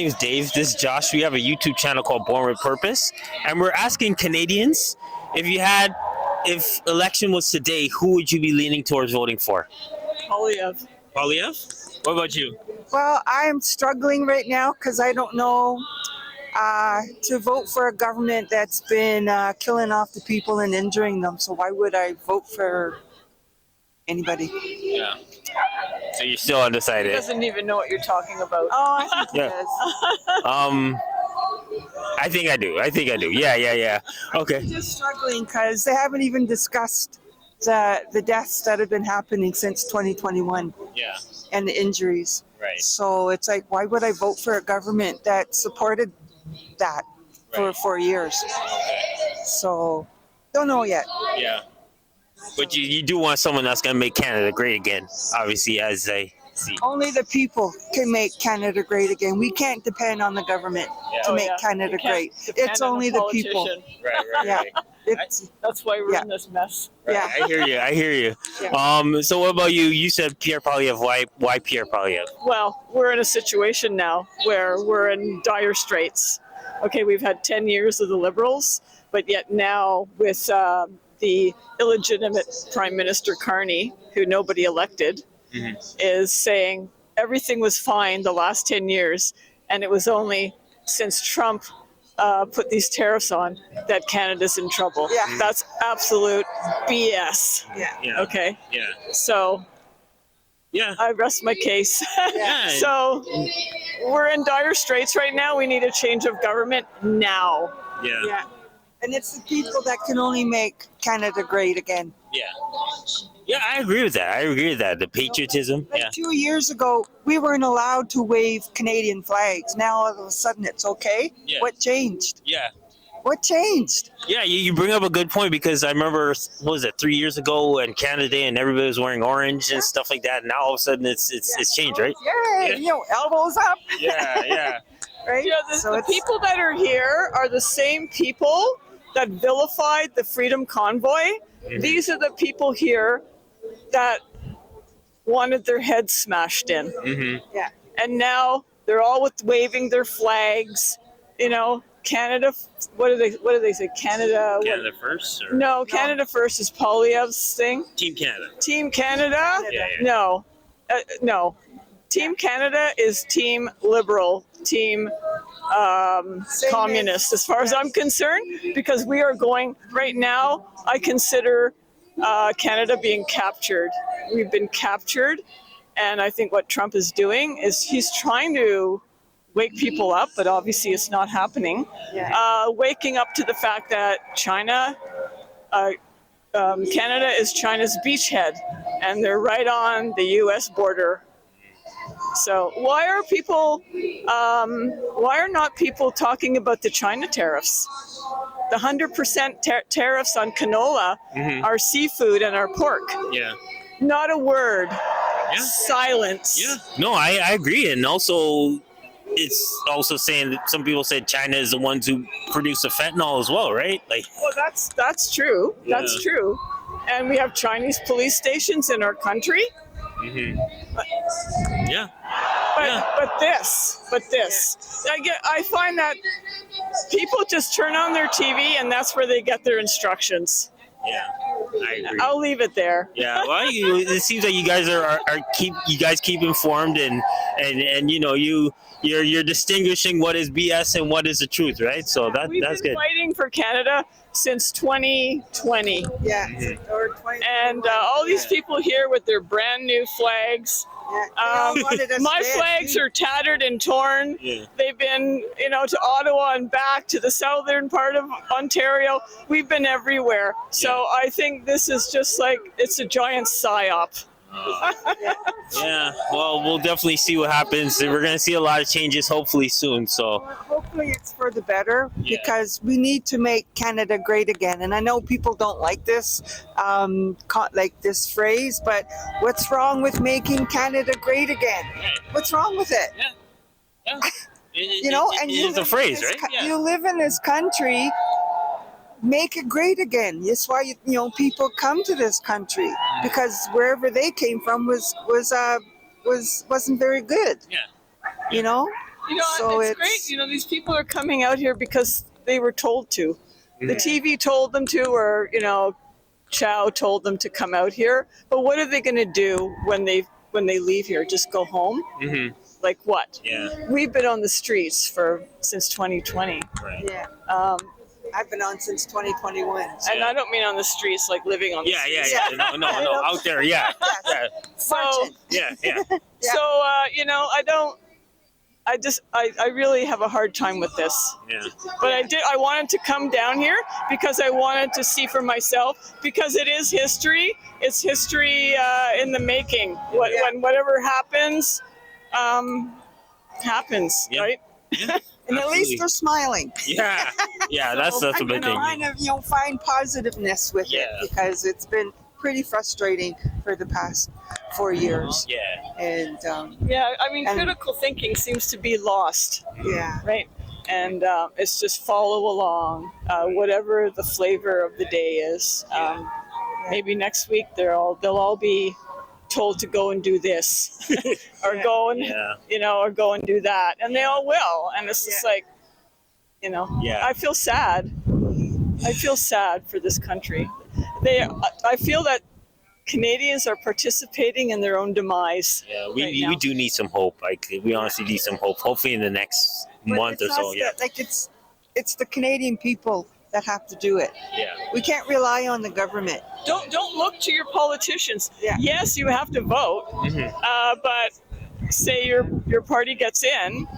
My name is Dave. This is Josh. We have a YouTube channel called Born with Purpose, and we're asking Canadians if election was today, who would you be leaning towards voting for? Polyev. Polyev? What about you? Well, I am struggling right now because I don't know to vote for a government that's been killing off the people and injuring them. So why would I vote for anybody? Yeah. So you're still He undecided. doesn't even know what you're talking about. Oh, I think Yeah. it is. I think I do. Yeah. Okay. Just struggling because they haven't even discussed the deaths that have been happening since 2021 Yeah. and the injuries. Right. So it's like, why would I vote for a government that supported that for Right. 4 years? Okay. So don't know yet. Yeah. But you do want someone that's gonna make Canada great again, obviously, as I see. Only the people can make Canada great again. We can't depend on the government to Oh, make yeah. Canada You can't great. depend It's on a only the people. politician. Right. Yeah. It's That's why we're Yeah. in this mess. Right. Yeah. I hear you. So what about you? You said Pierre Polyev. Why Pierre Polyev? Well, we're in a situation now where we're in dire straits. Okay, we've had 10 years of the Liberals, but yet now with the illegitimate Prime Minister Carney, who nobody elected, is saying everything was fine the last 10 years, and it was only since Trump put these tariffs on that Canada's in trouble. Yeah. That's absolute BS. Yeah. Okay, Yeah. so Yeah. I rest my case. Yeah. So we're in dire straits right now. We need a change of government now. Yeah. yeah. And it's the people that can only make Canada great again. Yeah. Yeah, I agree with that. The patriotism. Like Yeah. 2 years ago, we weren't allowed to wave Canadian flags. Now all of a sudden it's okay. Yeah. What changed? Yeah. What changed? Yeah, you bring up a good point because I remember, what was it, 3 years ago in Canada Day and everybody was wearing orange and stuff like that. And now all of a sudden it's changed, right? Yeah, Yeah. you know, elbows up. Yeah. Right? Yeah, the people that are here are the same people that vilified the Freedom Convoy. These are the people here that wanted their heads smashed in. Yeah. And now they're all waving their flags. You know, Canada. What do they say? Canada. Canada first? Or? No, Canada First is Poilievre's thing. Team Canada. Team Canada. Yeah. No, no. Team Canada is Team Liberal. Team Same Communist, as far as I'm concerned, because we are going right now. I consider Canada being captured. We've been captured, and I think what Trump is doing is he's trying to wake people up, but obviously it's not happening. Waking up to the fact that Canada is China's beachhead, and they're right on the U.S. border. So why are not people talking about the China tariffs? The 100% tariffs on canola, our seafood, and our pork. Yeah. Not a word. Yeah. Silence. Yeah. No, I agree. And also, it's also saying that some people said China is the ones who produce the fentanyl as well, right? Like, Well, that's true. Yeah. That's true. And we have Chinese police stations in our country. yeah. But this, I find that people just turn on their TV and that's where they get their instructions. Yeah. I agree. I'll leave it there. Yeah, well, it seems like you guys keep informed and you know you're distinguishing what is BS and what is the truth, right? So We've that's been good. fighting for Canada since 2020, Yeah. Or 20. and all these people here with their brand new flags. My flags are tattered and torn. Yeah. They've been, to Ottawa and back to the southern part of Ontario. We've been everywhere. So I think this is just like, it's a giant psyop. Yeah, well, we'll definitely see what happens. We're going to see a lot of changes hopefully soon. So, Hopefully it's for the better Yeah. because we need to make Canada great again. And I know people don't like this, this phrase, but what's wrong with making Canada great again? What's wrong with it? yeah. You it's a live phrase, in this right? Yeah. You live in this country. Make it great again. That's why people come to this country because wherever they came from wasn't very good. Yeah. You know, You know, So it's great. You know, these people are coming out here because they were told to. The TV told them to, or you know, Chow told them to come out here. But what are they going to do when they leave here? Just go home? Mm-hmm. Like what? Yeah. We've been on the streets since 2020. Right. Yeah, Um, I've been on since 2021. and I don't mean on the streets like living on the Yeah, streets. yeah. No, out there. Yeah. Yeah. So, Marching. Yeah. Yeah. so you know, I really have a hard time with this. Yeah. But I wanted to come down here because I wanted to see for myself, because it is history. It's history in the making. When whatever happens, happens, Yeah. right? Yeah. And at least they're smiling. Yeah. Yeah. That's a big thing. Kind of, find positiveness with Yeah. it, because it's been pretty frustrating for the past 4 years. Yeah. And Yeah, I mean, And- critical thinking seems to be lost, yeah, right? And it's just follow along, whatever the flavor of the day is. Maybe next week they'll all be told to go and do this, or Yeah. go and Yeah. or go and do that, and they all will. And it's just like, Yeah. I feel sad. I feel sad for this country. I feel that Canadians are participating in their own demise. Yeah. right We now. do need some hope. Like we honestly need some hope. Hopefully in the next But month or it's so. not Yeah. that- like it's the Canadian people that have to do it. Yeah. We can't rely on the government. Don't look to your politicians. Yeah. Yes, you have to vote, but say your party gets in,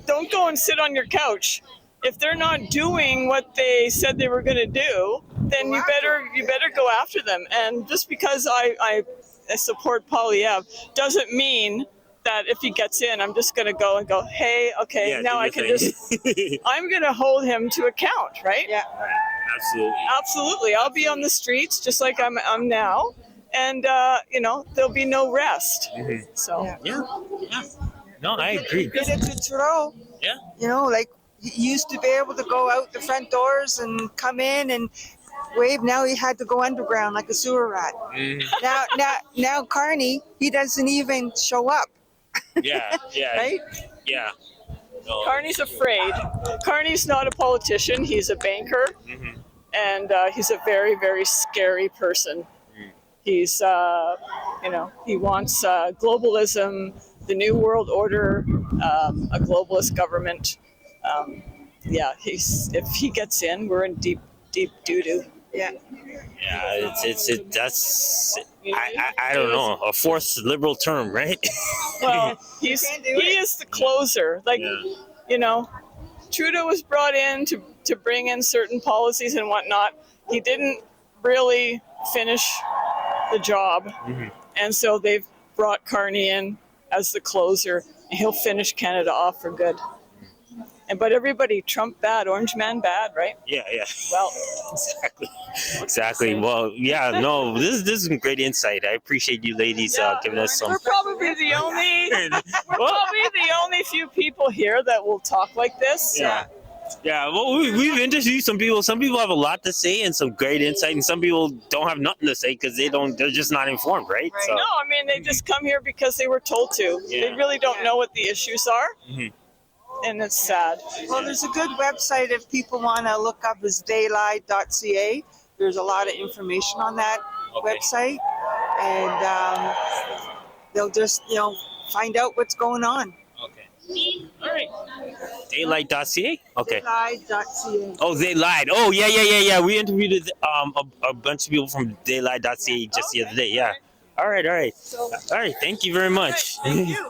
don't go and sit on your couch. If they're not doing what they said they were going to do, then you better go after them. And just because I support Polyev doesn't mean that if he gets in, I'm just going to go and go, hey, okay, Yeah, now do I your can thing. just, I'm going to hold him to account, right? Yeah. Absolutely. Absolutely. I'll be on the streets just like I'm now. And, there'll be no rest. So, Yeah. Yeah. No, I agree. Did it to Trudeau. Yeah. Like he used to be able to go out the front doors and come in and wave. Now he had to go underground like a sewer rat. Now Carney, he doesn't even show up, Yeah. Yeah. right? Yeah. No. Carney's afraid. Carney's not a politician. He's a banker. And he's a very, very scary person. He's, he wants globalism, the new world order, a globalist government. If he gets in, we're in deep, deep doo-doo. Yeah. Yeah. That's. I don't know. A fourth liberal term, right? Well, he can't do it. is the closer. Like, Trudeau was brought in to bring in certain policies and whatnot. He didn't really finish the job. And so they've brought Carney in as the closer, and he'll finish Canada off for good. But everybody, Trump bad, Orange Man bad, right? Yeah. Yeah. Well, Exactly. Well, yeah. No, this is some great insight. I appreciate you ladies giving us some. we're probably the only few people here that will talk like this. Yeah. Yeah, well, we've interviewed some people. Some people have a lot to say and some great insight, and some people don't have nothing to say because they're just not informed, right? So, No, I mean, they just come here because they were told to. Yeah. They really don't know what the issues are. And it's sad. Well, there's a good website if people want to look up is theylied.ca. There's a lot of information on that website, and they'll just find out what's going on. Okay. All right. Daylight.ca? Okay. Theylied.ca. Oh, they lied. Oh, yeah. We interviewed a bunch of people from daylight.ca just the other day. Yeah. All right. So, All right. Thank you very much. thank you.